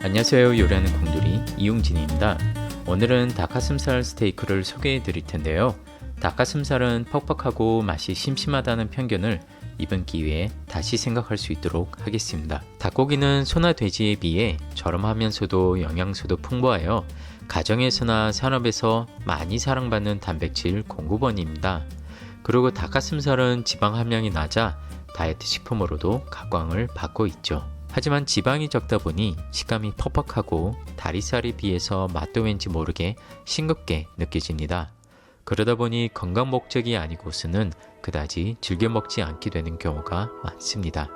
안녕하세요. 요리하는 공돌이 이용진입니다. 오늘은 닭가슴살 스테이크를 소개해 드릴 텐데요. 닭가슴살은 퍽퍽하고 맛이 심심하다는 편견을 이번 기회에 다시 생각할 수 있도록 하겠습니다. 닭고기는 소나 돼지에 비해 저렴하면서도 영양소도 풍부하여 가정에서나 산업에서 많이 사랑받는 단백질 공급원입니다. 그리고 닭가슴살은 지방 함량이 낮아 다이어트 식품으로도 각광을 받고 있죠. 하지만 지방이 적다 보니 식감이 퍽퍽하고 다리살에 비해서 맛도 왠지 모르게 싱겁게 느껴집니다. 그러다 보니 건강 목적이 아니고서는 그다지 즐겨 먹지 않게 되는 경우가 많습니다.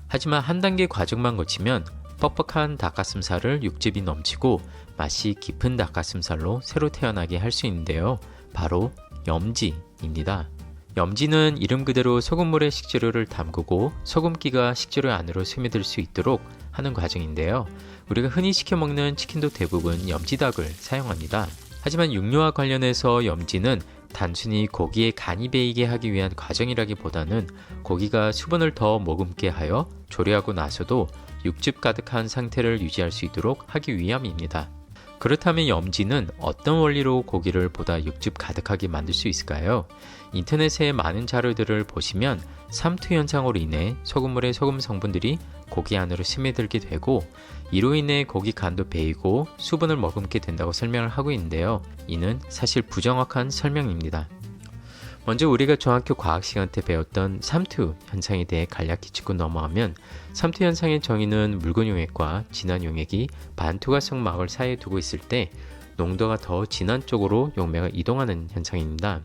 하지만 한 단계 과정만 거치면 뻑뻑한 닭가슴살을 육즙이 넘치고 맛이 깊은 닭가슴살로 새로 태어나게 할 수 있는데요. 바로 염지입니다. 염지는 이름 그대로 소금물에 식재료를 담그고 소금기가 식재료 안으로 스며들 수 있도록 하는 과정인데요. 우리가 흔히 시켜 먹는 치킨도 대부분 염지닭을 사용합니다. 하지만 육류와 관련해서 염지는 단순히 고기에 간이 배이게 하기 위한 과정이라기보다는 고기가 수분을 더 머금게 하여 조리하고 나서도 육즙 가득한 상태를 유지할 수 있도록 하기 위함입니다. 그렇다면 염지는 어떤 원리로 고기를 보다 육즙 가득하게 만들 수 있을까요? 인터넷의 많은 자료들을 보시면 삼투 현상으로 인해 소금물의 소금 성분들이 고기 안으로 스며들게 되고 이로 인해 고기 간도 배이고 수분을 머금게 된다고 설명을 하고 있는데요. 이는 사실 부정확한 설명입니다. 먼저 우리가 중학교 과학 시간 때 배웠던 삼투 현상에 대해 간략히 짚고 넘어가면 삼투 현상의 정의는 묽은 용액과 진한 용액이 반투과성 막을 사이에 두고 있을 때 농도가 더 진한 쪽으로 용매가 이동하는 현상입니다.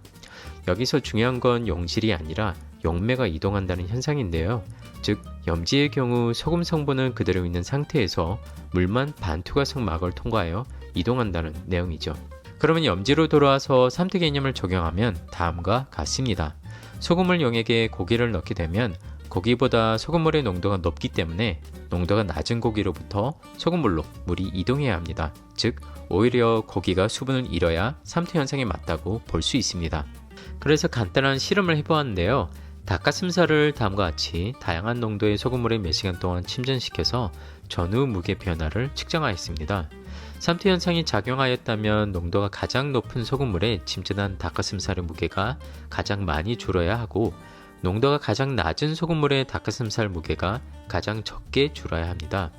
여기서 중요한 건 용질이 아니라 용매가 이동한다는 현상인데요. 즉 염지의 경우 소금 성분은 그대로 있는 상태에서 물만 반투과성 막을 통과하여 이동한다는 내용이죠. 그러면 염지로 돌아와서 삼투 개념을 적용하면 다음과 같습니다. 소금물 용액에 고기를 넣게 되면 고기보다 소금물의 농도가 높기 때문에 농도가 낮은 고기로부터 소금물로 물이 이동해야 합니다. 즉 오히려 고기가 수분을 잃어야 삼투 현상에 맞다고 볼 수 있습니다. 그래서 간단한 실험을 해보았는데요. 닭가슴살을 다음과 같이 다양한 농도의 소금물에 몇 시간 동안 침전시켜서 전후 무게 변화를 측정하였습니다. 삼투 현상이 작용하였다면 농도가 가장 높은 소금물에 침전한 닭가슴살의 무게가 가장 많이 줄어야 하고 농도가 가장 낮은 소금물의 닭가슴살 무게가 가장 적게 줄어야 합니다.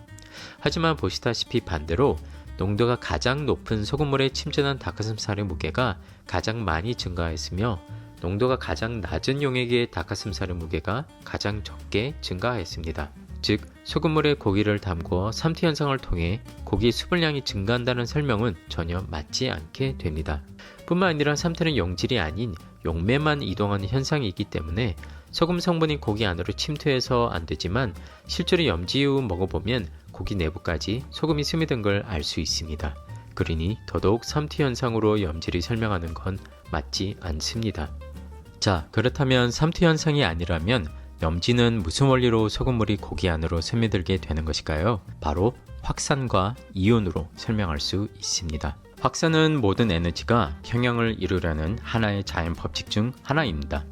하지만 보시다시피 반대로 농도가 가장 높은 소금물에 침전한 닭가슴살의 무게가 가장 많이 증가했으며 농도가 가장 낮은 용액의 닭가슴살의 무게가 가장 적게 증가하였습니다. 즉 소금물에 고기를 담궈 삼투 현상을 통해 고기의 수분량이 증가한다는 설명은 전혀 맞지 않게 됩니다. 뿐만 아니라 삼투는 용질이 아닌 용매만 이동하는 현상이 있기 때문에 소금 성분이 고기 안으로 침투해서 안 되지만 실제로 염지 이후 먹어보면 고기 내부까지 소금이 스며든 걸 알 수 있습니다. 그러니 더더욱 삼투 현상으로 염질이 설명하는 건 맞지 않습니다. 자, 그렇다면 삼투 현상이 아니라면 염지는 무슨 원리로 소금물이 고기 안으로 스며들게 되는 것일까요? 바로 확산과 이온으로 설명할 수 있습니다. 확산은 모든 에너지가 평형을 이루려는 하나의 자연 법칙 중 하나입니다.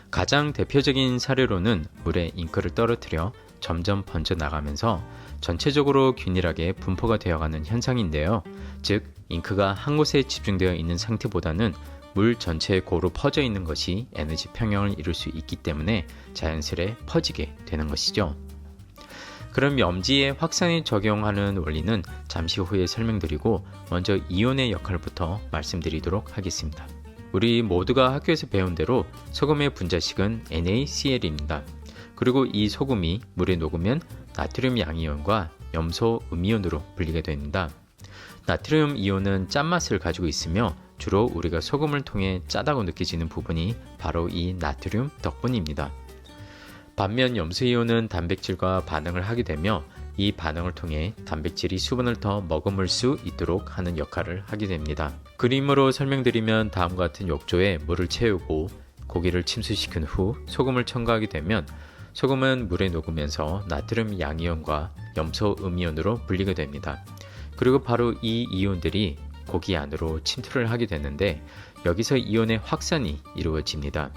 가장 대표적인 사례로는 물에 잉크를 떨어뜨려 점점 번져나가면서 전체적으로 균일하게 분포가 되어가는 현상인데요. 즉, 잉크가 한 곳에 집중되어 있는 상태보다는 물 전체에 고루 퍼져 있는 것이 에너지 평형을 이룰 수 있기 때문에 자연스레 퍼지게 되는 것이죠. 그럼 염지에 확산에 적용하는 원리는 잠시 후에 설명드리고 먼저 이온의 역할부터 말씀드리도록 하겠습니다. 우리 모두가 학교에서 배운 대로 소금의 분자식은 NaCl입니다. 그리고 이 소금이 물에 녹으면 나트륨 양이온과 염소 음이온으로 분리가 됩니다. 나트륨 이온은 짠맛을 가지고 있으며 주로 우리가 소금을 통해 짜다고 느껴지는 부분이 바로 이 나트륨 덕분입니다. 반면 염소이온은 단백질과 반응을 하게 되며 이 반응을 통해 단백질이 수분을 더 머금을 수 있도록 하는 역할을 하게 됩니다. 그림으로 설명드리면 다음과 같은 욕조에 물을 채우고 고기를 침수시킨 후 소금을 첨가하게 되면 소금은 물에 녹으면서 나트륨 양이온과 염소 음이온으로 분리가 됩니다. 그리고 바로 이 이온들이 고기 안으로 침투를 하게 되는데 여기서 이온의 확산이 이루어집니다.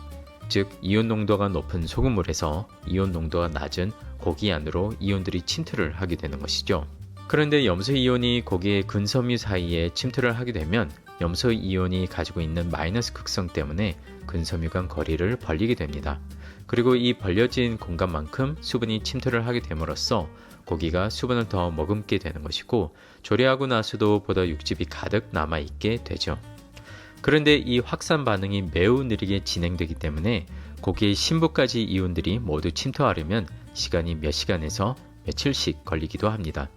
즉 이온 농도가 높은 소금물에서 이온 농도가 낮은 고기 안으로 이온들이 침투를 하게 되는 것이죠. 그런데 염소 이온이 고기의 근섬유 사이에 침투를 하게 되면 염소 이온이 가지고 있는 마이너스 극성 때문에 근섬유 간 거리를 벌리게 됩니다. 그리고 이 벌려진 공간만큼 수분이 침투를 하게 됨으로써 고기가 수분을 더 머금게 되는 것이고 조리하고 나서도 보다 육즙이 가득 남아있게 되죠. 그런데 이 확산 반응이 매우 느리게 진행되기 때문에 고기의 심부까지 이온들이 모두 침투하려면 시간이 몇 시간에서 며칠씩 걸리기도 합니다.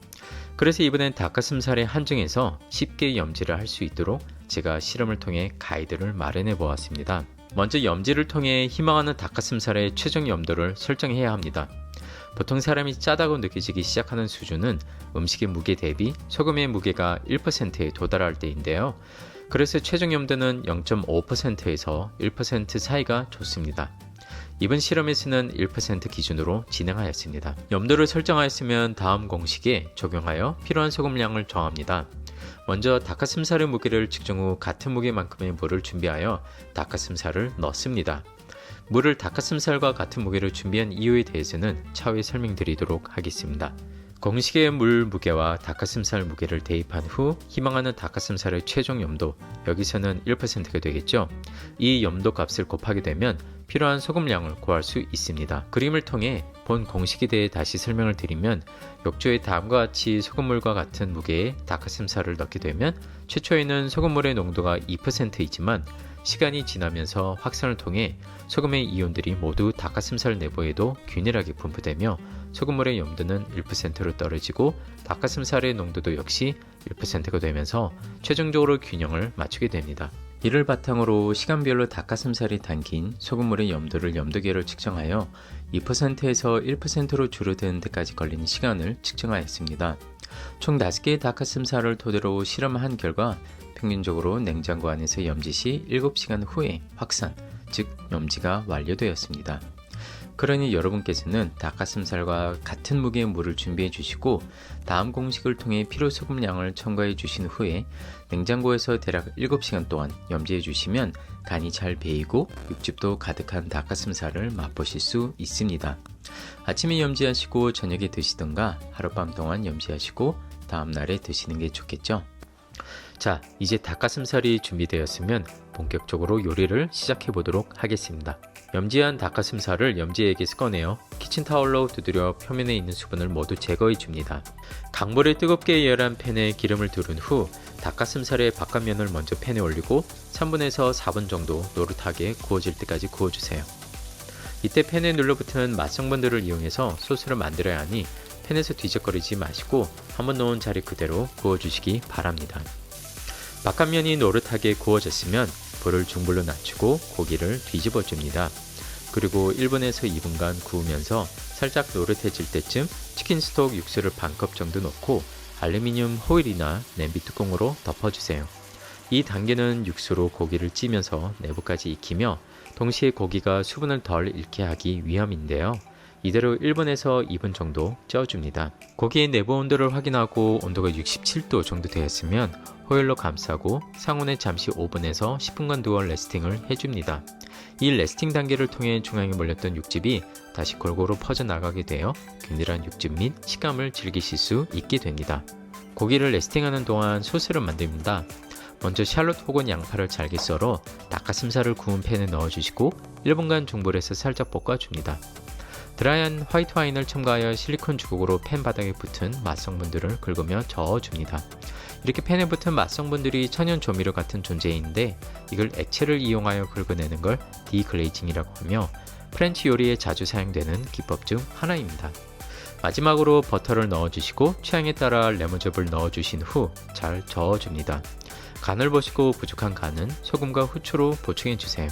그래서 이번엔 닭가슴살의 한정에서 쉽게 염지를 할 수 있도록 제가 실험을 통해 가이드를 마련해 보았습니다. 먼저 염지를 통해 희망하는 닭가슴살의 최종 염도를 설정해야 합니다. 보통 사람이 짜다고 느껴지기 시작하는 수준은 음식의 무게 대비 소금의 무게가 1%에 도달할 때인데요. 그래서 최종 염도는 0.5%에서 1% 사이가 좋습니다. 이번 실험에서는 1% 기준으로 진행하였습니다. 염도를 설정하였으면 다음 공식에 적용하여 필요한 소금량을 정합니다. 먼저 닭가슴살의 무게를 측정 후 같은 무게만큼의 물을 준비하여 닭가슴살을 넣습니다. 물을 닭가슴살과 같은 무게를 준비한 이유에 대해서는 차후에 설명드리도록 하겠습니다. 공식의 물 무게와 닭가슴살 무게를 대입한 후 희망하는 닭가슴살의 최종 염도, 여기서는 1%가 되겠죠. 이 염도 값을 곱하게 되면 필요한 소금량을 구할 수 있습니다. 그림을 통해 본 공식에 대해 다시 설명을 드리면 욕조에 다음과 같이 소금물과 같은 무게의 닭가슴살을 넣게 되면 최초에는 소금물의 농도가 2%이지만 시간이 지나면서 확산을 통해 소금의 이온들이 모두 닭가슴살 내부에도 균일하게 분포되며 소금물의 염도는 1%로 떨어지고 닭가슴살의 농도도 역시 1%가 되면서 최종적으로 균형을 맞추게 됩니다. 이를 바탕으로 시간별로 닭가슴살이 담긴 소금물의 염도를 염도계로 측정하여 2%에서 1%로 줄어드는 데까지 걸리는 시간을 측정하였습니다. 총 5개의 닭가슴살을 토대로 실험한 결과 평균적으로 냉장고 안에서 염지 시 7시간 후에 확산, 즉 염지가 완료되었습니다. 그러니 여러분께서는 닭가슴살과 같은 무게의 물을 준비해 주시고 다음 공식을 통해 필요 소금량을 첨가해 주신 후에 냉장고에서 대략 7시간 동안 염지해 주시면 간이 잘 배이고 육즙도 가득한 닭가슴살을 맛보실 수 있습니다. 아침에 염지하시고 저녁에 드시던가 하룻밤 동안 염지하시고 다음날에 드시는 게 좋겠죠. 자, 이제 닭가슴살이 준비되었으면 본격적으로 요리를 시작해 보도록 하겠습니다. 염지한 닭가슴살을 염지액에서 꺼내어 키친타올로 두드려 표면에 있는 수분을 모두 제거해 줍니다. 강불에 뜨겁게 열한 팬에 기름을 두른 후 닭가슴살의 바깥면을 먼저 팬에 올리고 3분에서 4분 정도 노릇하게 구워질 때까지 구워주세요. 이때 팬에 눌러붙은 맛성분들을 이용해서 소스를 만들어야 하니 팬에서 뒤적거리지 마시고 한번 놓은 자리 그대로 구워주시기 바랍니다. 바깥면이 노릇하게 구워졌으면 불을 중불로 낮추고 고기를 뒤집어 줍니다. 그리고 1분에서 2분간 구우면서 살짝 노릇해질 때쯤 치킨 스톡 육수를 반컵 정도 넣고 알루미늄 호일이나 냄비 뚜껑으로 덮어주세요. 이 단계는 육수로 고기를 찌면서 내부까지 익히며 동시에 고기가 수분을 덜 잃게 하기 위함인데요. 이대로 1분에서 2분 정도 쪄줍니다. 고기의 내부 온도를 확인하고 온도가 67도 정도 되었으면 호일로 감싸고 상온에 잠시 5분에서 10분간 두어 레스팅을 해줍니다. 이 레스팅 단계를 통해 중앙에 몰렸던 육즙이 다시 골고루 퍼져나가게 되어 균일한 육즙 및 식감을 즐기실 수 있게 됩니다. 고기를 레스팅하는 동안 소스를 만듭니다. 먼저 샬롯 혹은 양파를 잘게 썰어 닭가슴살을 구운 팬에 넣어주시고 1분간 중불에서 살짝 볶아줍니다. 드라이한 화이트 와인을 첨가하여 실리콘 주걱으로 팬 바닥에 붙은 맛성분들을 긁으며 저어줍니다. 이렇게 팬에 붙은 맛성분들이 천연 조미료 같은 존재인데 이걸 액체를 이용하여 긁어내는 걸 디글레이징이라고 하며 프렌치 요리에 자주 사용되는 기법 중 하나입니다. 마지막으로 버터를 넣어주시고 취향에 따라 레몬즙을 넣어주신 후 잘 저어줍니다. 간을 보시고 부족한 간은 소금과 후추로 보충해주세요.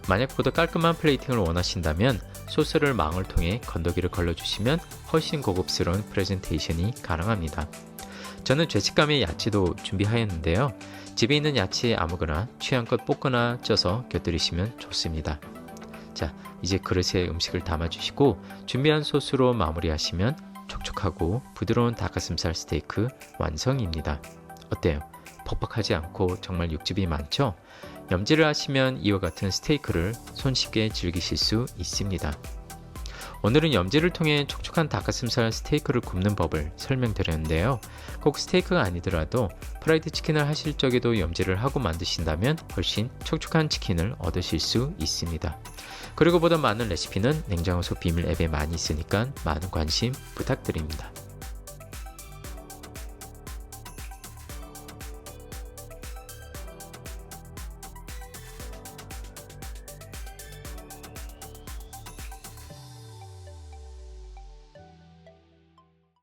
만약 보다 깔끔한 플레이팅을 원하신다면 소스를 망을 통해 건더기를 걸러주시면 훨씬 고급스러운 프레젠테이션이 가능합니다. 저는 죄식감의 야채도 준비하였는데요. 집에 있는 야채 아무거나 취향껏 볶거나 쪄서 곁들이시면 좋습니다. 자, 이제 그릇에 음식을 담아주시고 준비한 소스로 마무리하시면 촉촉하고 부드러운 닭가슴살 스테이크 완성입니다. 어때요? 퍽퍽하지 않고 정말 육즙이 많죠? 염지를 하시면 이와 같은 스테이크를 손쉽게 즐기실 수 있습니다. 오늘은 염지를 통해 촉촉한 닭가슴살 스테이크를 굽는 법을 설명드렸는데요. 꼭 스테이크가 아니더라도 프라이드 치킨을 하실 적에도 염지를 하고 만드신다면 훨씬 촉촉한 치킨을 얻으실 수 있습니다. 그리고 보다 많은 레시피는 냉장고소 비밀 앱에 많이 있으니까 많은 관심 부탁드립니다.